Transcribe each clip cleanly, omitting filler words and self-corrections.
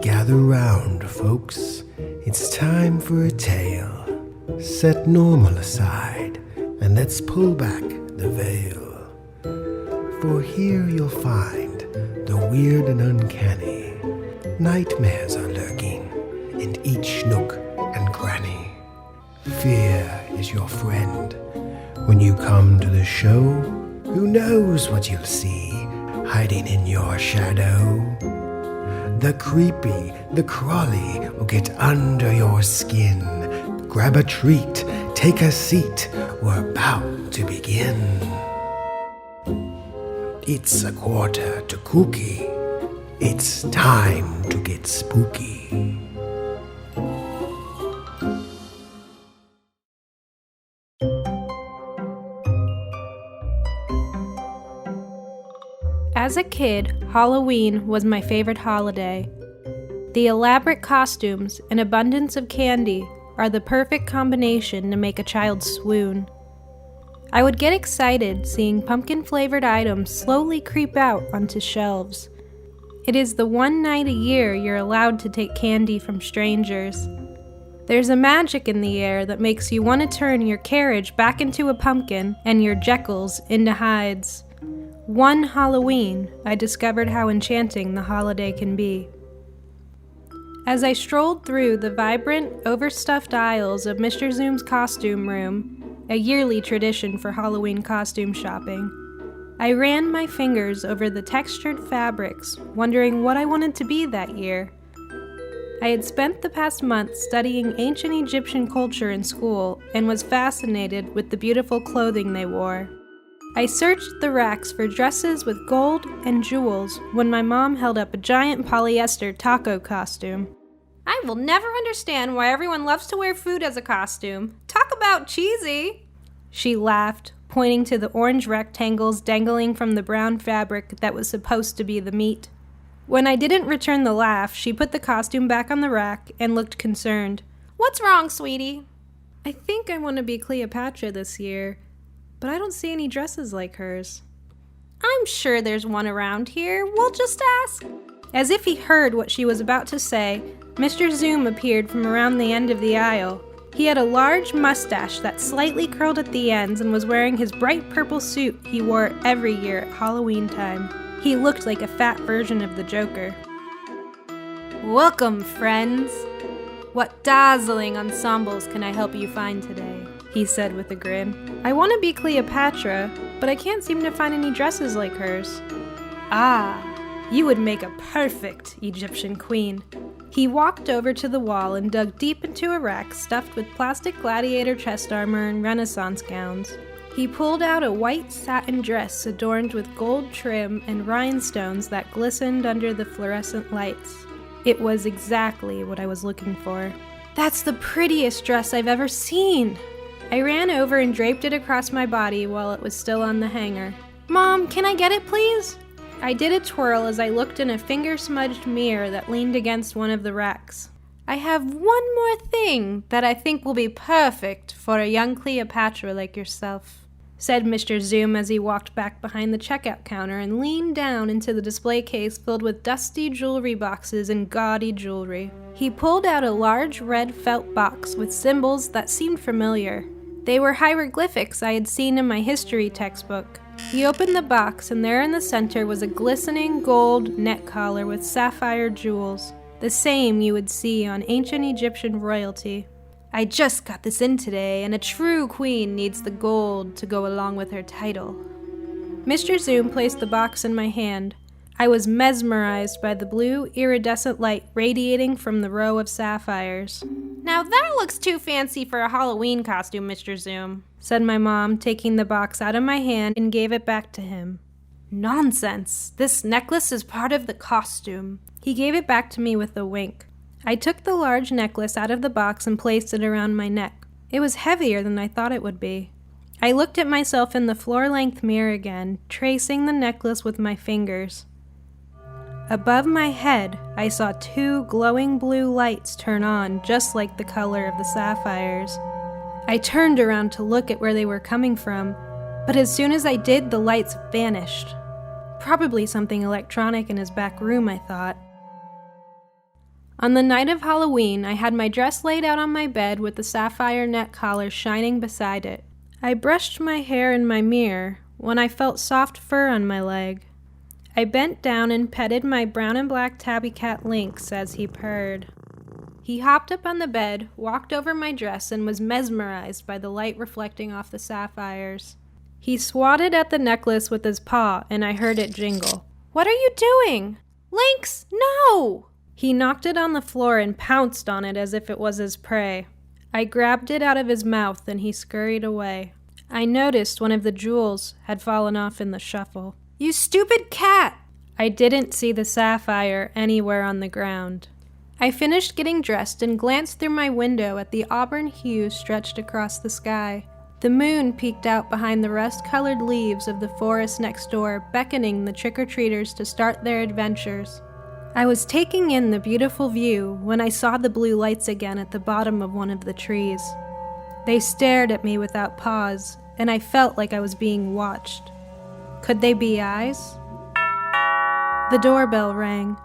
Gather round, folks. It's time for a tale. Set normal aside, and let's pull back the veil. For here you'll find the weird and uncanny. Nightmares are lurking in each nook and cranny. Fear is your friend. When you come to the show, who knows what you'll see hiding in your shadow? The creepy, the crawly will get under your skin. Grab a treat, take a seat, we're about to begin. It's a quarter to kooky. It's time to get spooky. As a kid, Halloween was my favorite holiday. The elaborate costumes and abundance of candy are the perfect combination to make a child swoon. I would get excited seeing pumpkin-flavored items slowly creep out onto shelves. It is the one night a year you're allowed to take candy from strangers. There's a magic in the air that makes you want to turn your carriage back into a pumpkin and your Jekylls into Hydes. One Halloween, I discovered how enchanting the holiday can be. As I strolled through the vibrant, overstuffed aisles of Mr. Zoom's costume room, a yearly tradition for Halloween costume shopping, I ran my fingers over the textured fabrics, wondering what I wanted to be that year. I had spent the past month studying ancient Egyptian culture in school and was fascinated with the beautiful clothing they wore. I searched the racks for dresses with gold and jewels when my mom held up a giant polyester taco costume. I will never understand why everyone loves to wear food as a costume. Talk about cheesy! She laughed, pointing to the orange rectangles dangling from the brown fabric that was supposed to be the meat. When I didn't return the laugh, she put the costume back on the rack and looked concerned. What's wrong, sweetie? I think I want to be Cleopatra this year, but I don't see any dresses like hers. I'm sure there's one around here. We'll just ask. As if he heard what she was about to say, Mr. Zoom appeared from around the end of the aisle. He had a large mustache that slightly curled at the ends and was wearing his bright purple suit he wore every year at Halloween time. He looked like a fat version of the Joker. Welcome, friends. What dazzling ensembles can I help you find today? He said with a grin. I want to be Cleopatra, but I can't seem to find any dresses like hers. Ah, you would make a perfect Egyptian queen. He walked over to the wall and dug deep into a rack stuffed with plastic gladiator chest armor and Renaissance gowns. He pulled out a white satin dress adorned with gold trim and rhinestones that glistened under the fluorescent lights. It was exactly what I was looking for. That's the prettiest dress I've ever seen! I ran over and draped it across my body while it was still on the hanger. Mom, can I get it, please? I did a twirl as I looked in a finger-smudged mirror that leaned against one of the racks. I have one more thing that I think will be perfect for a young Cleopatra like yourself, said Mr. Zoom as he walked back behind the checkout counter and leaned down into the display case filled with dusty jewelry boxes and gaudy jewelry. He pulled out a large red felt box with symbols that seemed familiar. They were hieroglyphics I had seen in my history textbook. He opened the box, and there in the center was a glistening gold neck collar with sapphire jewels, the same you would see on ancient Egyptian royalty. I just got this in today, and a true queen needs the gold to go along with her title. Mr. Zoom placed the box in my hand. I was mesmerized by the blue, iridescent light radiating from the row of sapphires. Now that looks too fancy for a Halloween costume, Mr. Zoom, said my mom, taking the box out of my hand and gave it back to him. Nonsense! This necklace is part of the costume. He gave it back to me with a wink. I took the large necklace out of the box and placed it around my neck. It was heavier than I thought it would be. I looked at myself in the floor-length mirror again, tracing the necklace with my fingers. Above my head, I saw two glowing blue lights turn on, just like the color of the sapphires. I turned around to look at where they were coming from, but as soon as I did, the lights vanished. Probably something electronic in his back room, I thought. On the night of Halloween, I had my dress laid out on my bed with the sapphire neck collar shining beside it. I brushed my hair in my mirror when I felt soft fur on my leg. I bent down and petted my brown and black tabby cat Lynx as he purred. He hopped up on the bed, walked over my dress, and was mesmerized by the light reflecting off the sapphires. He swatted at the necklace with his paw, and I heard it jingle. "What are you doing? Lynx, no!" He knocked it on the floor and pounced on it as if it was his prey. I grabbed it out of his mouth, and he scurried away. I noticed one of the jewels had fallen off in the shuffle. "You stupid cat!" I didn't see the sapphire anywhere on the ground. I finished getting dressed and glanced through my window at the auburn hue stretched across the sky. The moon peeked out behind the rust-colored leaves of the forest next door, beckoning the trick-or-treaters to start their adventures. I was taking in the beautiful view when I saw the blue lights again at the bottom of one of the trees. They stared at me without pause, and I felt like I was being watched. Could they be eyes? The doorbell rang,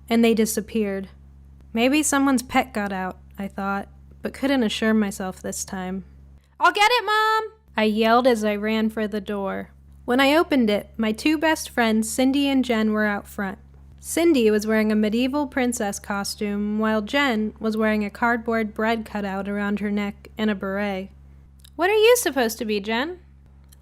and they disappeared. Maybe someone's pet got out, I thought, but couldn't assure myself this time. "I'll get it, Mom!" I yelled as I ran for the door. When I opened it, my two best friends, Cindy and Jen, were out front. Cindy was wearing a medieval princess costume, while Jen was wearing a cardboard bread cutout around her neck and a beret. "What are you supposed to be, Jen?"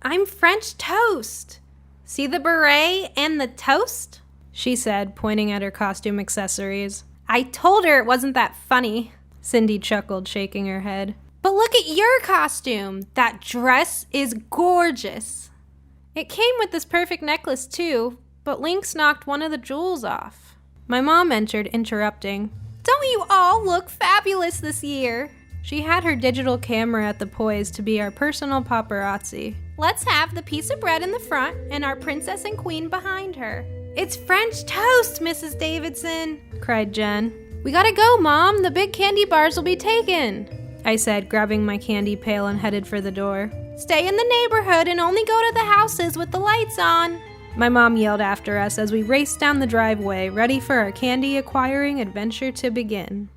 "I'm French toast. See the beret and the toast?" she said, pointing at her costume accessories. "I told her it wasn't that funny," Cindy chuckled, shaking her head. "But look at your costume. That dress is gorgeous." "It came with this perfect necklace, too, but Lynx knocked one of the jewels off." My mom entered, interrupting. "Don't you all look fabulous this year?" She had her digital camera at the poise to be our personal paparazzi. "Let's have the piece of bread in the front and our princess and queen behind her." "It's French toast, Mrs. Davidson," cried Jen. "We gotta go, Mom. The big candy bars will be taken," I said, grabbing my candy pail and headed for the door. "Stay in the neighborhood and only go to the houses with the lights on," my mom yelled after us as we raced down the driveway, ready for our candy-acquiring adventure to begin.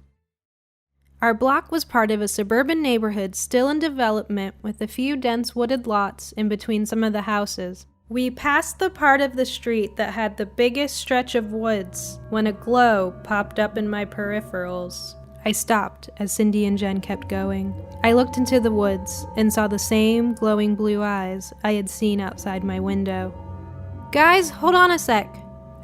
Our block was part of a suburban neighborhood still in development with a few dense wooded lots in between some of the houses. We passed the part of the street that had the biggest stretch of woods when a glow popped up in my peripherals. I stopped as Cindy and Jen kept going. I looked into the woods and saw the same glowing blue eyes I had seen outside my window. "Guys, hold on a sec,"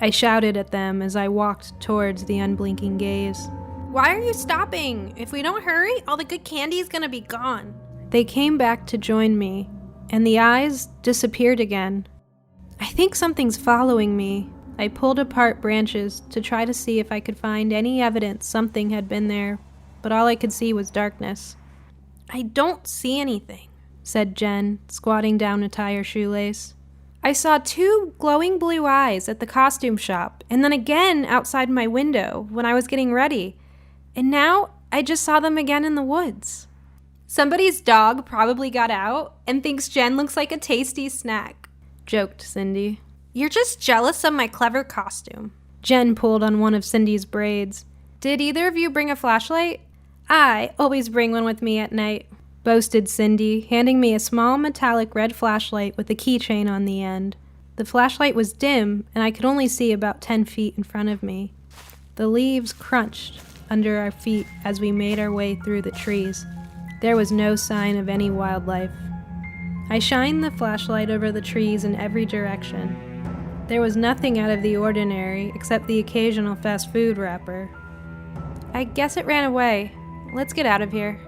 I shouted at them as I walked towards the unblinking gaze. "Why are you stopping? If we don't hurry, all the good candy is gonna be gone." They came back to join me, and the eyes disappeared again. I think something's following me. I pulled apart branches to try to see if I could find any evidence something had been there, but all I could see was darkness. "I don't see anything," said Jen, squatting down to tie her shoelace. "I saw two glowing blue eyes at the costume shop, and then again outside my window when I was getting ready. And now I just saw them again in the woods." "Somebody's dog probably got out and thinks Jen looks like a tasty snack," joked Cindy. "You're just jealous of my clever costume." Jen pulled on one of Cindy's braids. "Did either of you bring a flashlight?" "I always bring one with me at night," boasted Cindy, handing me a small metallic red flashlight with a keychain on the end. The flashlight was dim, and I could only see about 10 feet in front of me. The leaves crunched under our feet as we made our way through the trees. There was no sign of any wildlife. I shined the flashlight over the trees in every direction. There was nothing out of the ordinary except the occasional fast food wrapper. "I guess it ran away. Let's get out of here."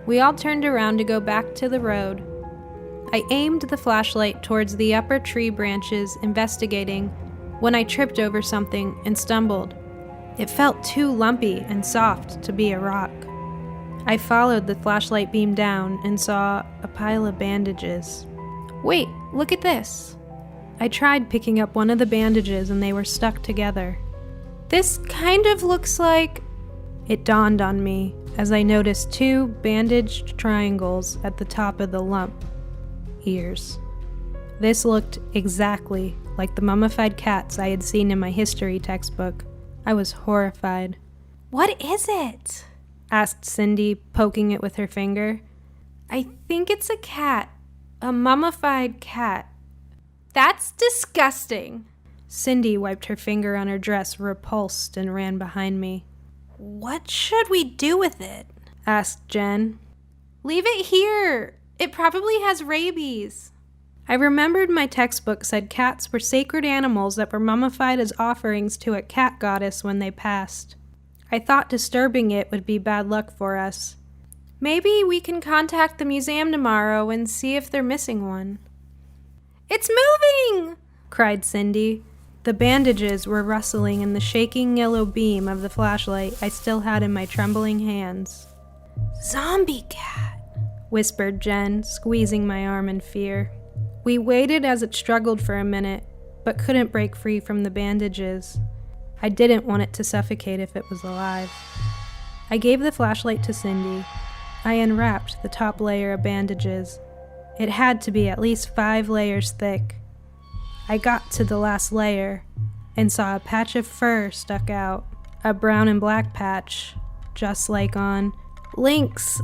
We all turned around to go back to the road. I aimed the flashlight towards the upper tree branches, investigating, when I tripped over something and stumbled. It felt too lumpy and soft to be a rock. I followed the flashlight beam down and saw a pile of bandages. "Wait, look at this." I tried picking up one of the bandages and they were stuck together. "This kind of looks like..." It dawned on me as I noticed 2 bandaged triangles at the top of the lump. Ears. This looked exactly like the mummified cats I had seen in my history textbook. I was horrified. "What is it?" asked Cindy, poking it with her finger. "I think it's a cat. A mummified cat." "That's disgusting." Cindy wiped her finger on her dress, repulsed, and ran behind me. "What should we do with it?" asked Jen. "Leave it here. It probably has rabies." I remembered my textbook said cats were sacred animals that were mummified as offerings to a cat goddess when they passed. I thought disturbing it would be bad luck for us. "Maybe we can contact the museum tomorrow and see if they're missing one." "It's moving!" cried Cindy. The bandages were rustling in the shaking yellow beam of the flashlight I still had in my trembling hands. "Zombie cat," whispered Jen, squeezing my arm in fear. We waited as it struggled for a minute, but couldn't break free from the bandages. I didn't want it to suffocate if it was alive. I gave the flashlight to Cindy. I unwrapped the top layer of bandages. It had to be at least 5 layers thick. I got to the last layer and saw a patch of fur stuck out, a brown and black patch, just like on Lynx.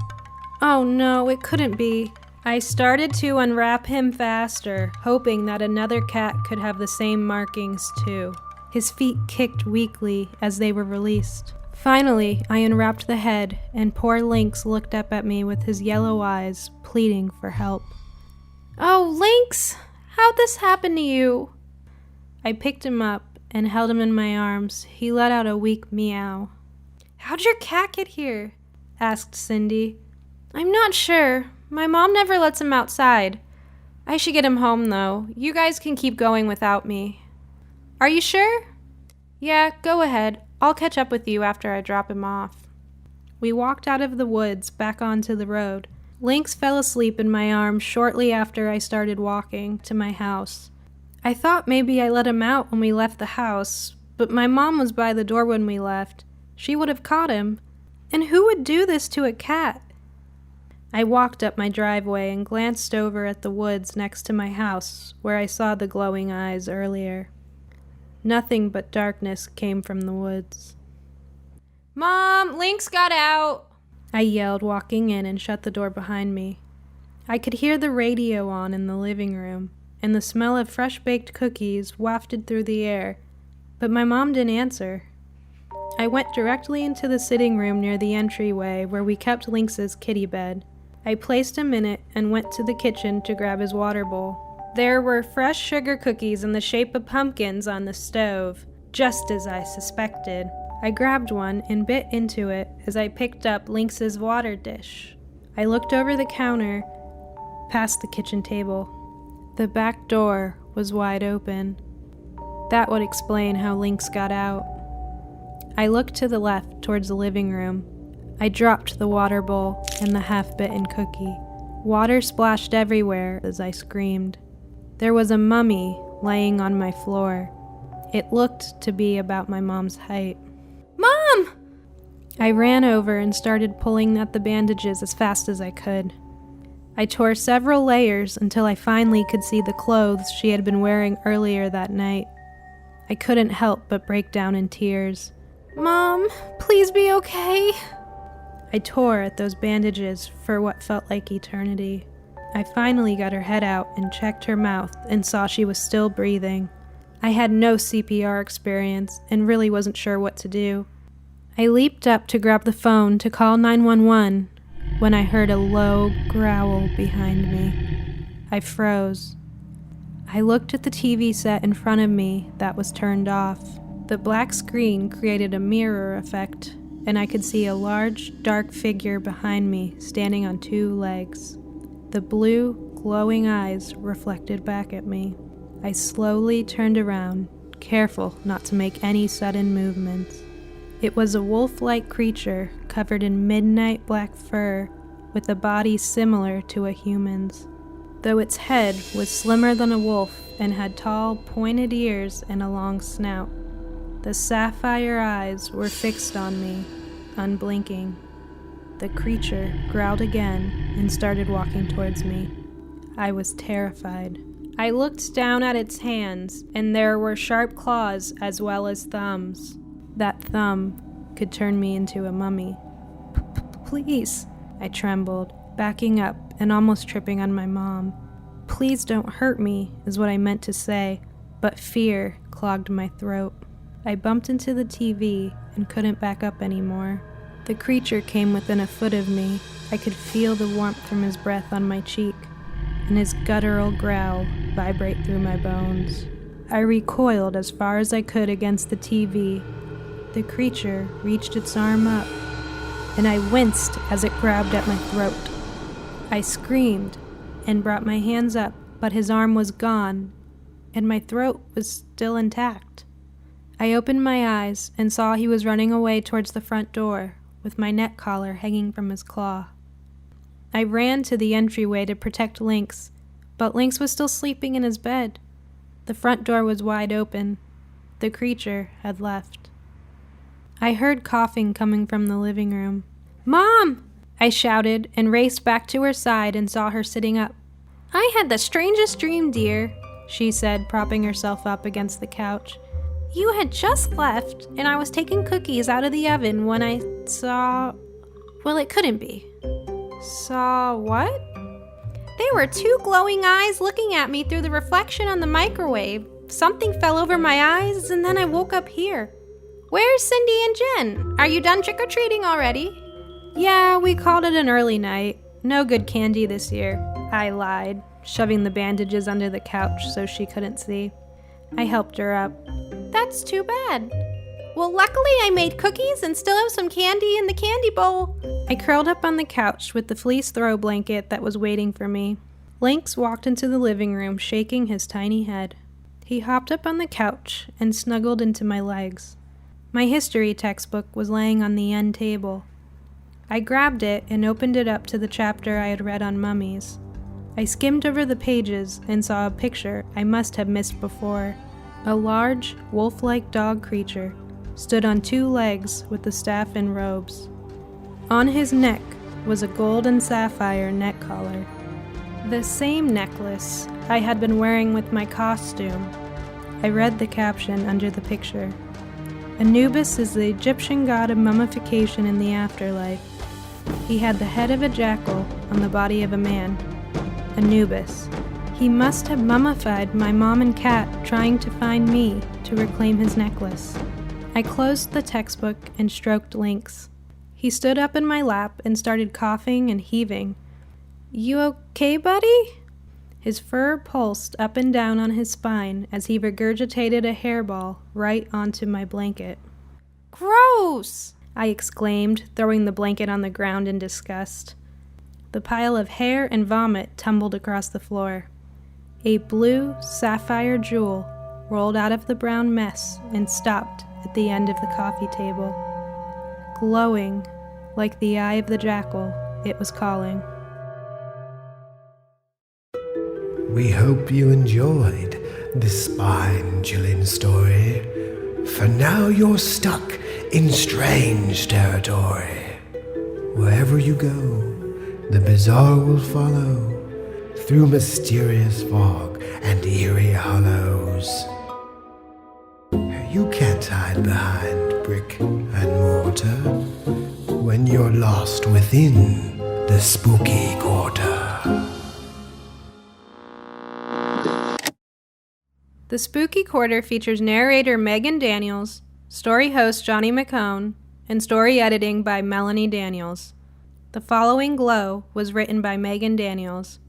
Oh no, it couldn't be. I started to unwrap him faster, hoping that another cat could have the same markings too. His feet kicked weakly as they were released. Finally, I unwrapped the head, and poor Lynx looked up at me with his yellow eyes, pleading for help. "Oh, Lynx! How'd this happen to you?" I picked him up and held him in my arms. He let out a weak meow. "How'd your cat get here?" asked Cindy. "I'm not sure. My mom never lets him outside. I should get him home, though. You guys can keep going without me." "Are you sure?" "Yeah, go ahead. I'll catch up with you after I drop him off." We walked out of the woods back onto the road. Lynx fell asleep in my arms shortly after I started walking to my house. I thought maybe I let him out when we left the house, but my mom was by the door when we left. She would have caught him. And who would do this to a cat? I walked up my driveway and glanced over at the woods next to my house where I saw the glowing eyes earlier. Nothing but darkness came from the woods. "Mom, Lynx got out!" I yelled, walking in and shut the door behind me. I could hear the radio on in the living room, and the smell of fresh-baked cookies wafted through the air, but my mom didn't answer. I went directly into the sitting room near the entryway where we kept Lynx's kitty bed. I placed him in it and went to the kitchen to grab his water bowl. There were fresh sugar cookies in the shape of pumpkins on the stove, just as I suspected. I grabbed one and bit into it as I picked up Lynx's water dish. I looked over the counter, past the kitchen table. The back door was wide open. That would explain how Lynx got out. I looked to the left towards the living room. I dropped the water bowl and the half-bitten cookie. Water splashed everywhere as I screamed. There was a mummy laying on my floor. It looked to be about my mom's height. "Mom!" I ran over and started pulling at the bandages as fast as I could. I tore several layers until I finally could see the clothes she had been wearing earlier that night. I couldn't help but break down in tears. "Mom, please be okay." I tore at those bandages for what felt like eternity. I finally got her head out and checked her mouth and saw she was still breathing. I had no CPR experience and really wasn't sure what to do. I leaped up to grab the phone to call 911 when I heard a low growl behind me. I froze. I looked at the TV set in front of me that was turned off. The black screen created a mirror effect, and I could see a large, dark figure behind me standing on 2 legs. The blue, glowing eyes reflected back at me. I slowly turned around, careful not to make any sudden movements. It was a wolf-like creature covered in midnight black fur with a body similar to a human's. Though its head was slimmer than a wolf and had tall, pointed ears and a long snout. The sapphire eyes were fixed on me, unblinking. The creature growled again and started walking towards me. I was terrified. I looked down at its hands, and there were sharp claws as well as thumbs. That thumb could turn me into a mummy. Please, I trembled, backing up and almost tripping on my mom. Please don't hurt me, is what I meant to say, but fear clogged my throat. I bumped into the TV and couldn't back up anymore. The creature came within a foot of me. I could feel the warmth from his breath on my cheek, and his guttural growl vibrate through my bones. I recoiled as far as I could against the TV. The creature reached its arm up, and I winced as it grabbed at my throat. I screamed and brought my hands up, but his arm was gone, and my throat was still intact. I opened my eyes and saw he was running away towards the front door, with my neck collar hanging from his claw. I ran to the entryway to protect Lynx, but Lynx was still sleeping in his bed. The front door was wide open. The creature had left. I heard coughing coming from the living room. "Mom!" I shouted and raced back to her side and saw her sitting up. "I had the strangest dream, dear," she said, propping herself up against the couch. "You had just left, and I was taking cookies out of the oven when I saw... Well, it couldn't be." "Saw what?" "There were two glowing eyes looking at me through the reflection on the microwave. Something fell over my eyes, and then I woke up here. Where's Cindy and Jen? Are you done trick-or-treating already?" "Yeah, we called it an early night. No good candy this year," I lied, shoving the bandages under the couch so she couldn't see. I helped her up. "That's too bad. Well, luckily I made cookies and still have some candy in the candy bowl." I curled up on the couch with the fleece throw blanket that was waiting for me. Lynx walked into the living room, shaking his tiny head. He hopped up on the couch and snuggled into my legs. My history textbook was laying on the end table. I grabbed it and opened it up to the chapter I had read on mummies. I skimmed over the pages and saw a picture I must have missed before. A large, wolf-like dog creature stood on two legs with the staff and robes. On his neck was a gold and sapphire neck collar, the same necklace I had been wearing with my costume. I read the caption under the picture. "Anubis is the Egyptian god of mummification in the afterlife. He had the head of a jackal on the body of a man. Anubis. He must have mummified my mom and cat trying to find me to reclaim his necklace." I closed the textbook and stroked Lynx. He stood up in my lap and started coughing and heaving. "You okay, buddy?" His fur pulsed up and down on his spine as he regurgitated a hairball right onto my blanket. "Gross!" I exclaimed, throwing the blanket on the ground in disgust. The pile of hair and vomit tumbled across the floor. A blue sapphire jewel rolled out of the brown mess and stopped at the end of the coffee table. Glowing like the eye of the jackal, it was calling. We hope you enjoyed this spine-chilling story, for now you're stuck in strange territory. Wherever you go, the bizarre will follow, through mysterious fog and eerie hollows. You can't hide behind brick and mortar when you're lost within the spooky quarter. The Spooky Quarter features narrator Megan Daniels, story host Johnny McHone, and story editing by Melanie Daniels. The following Glow was written by Megan Daniels.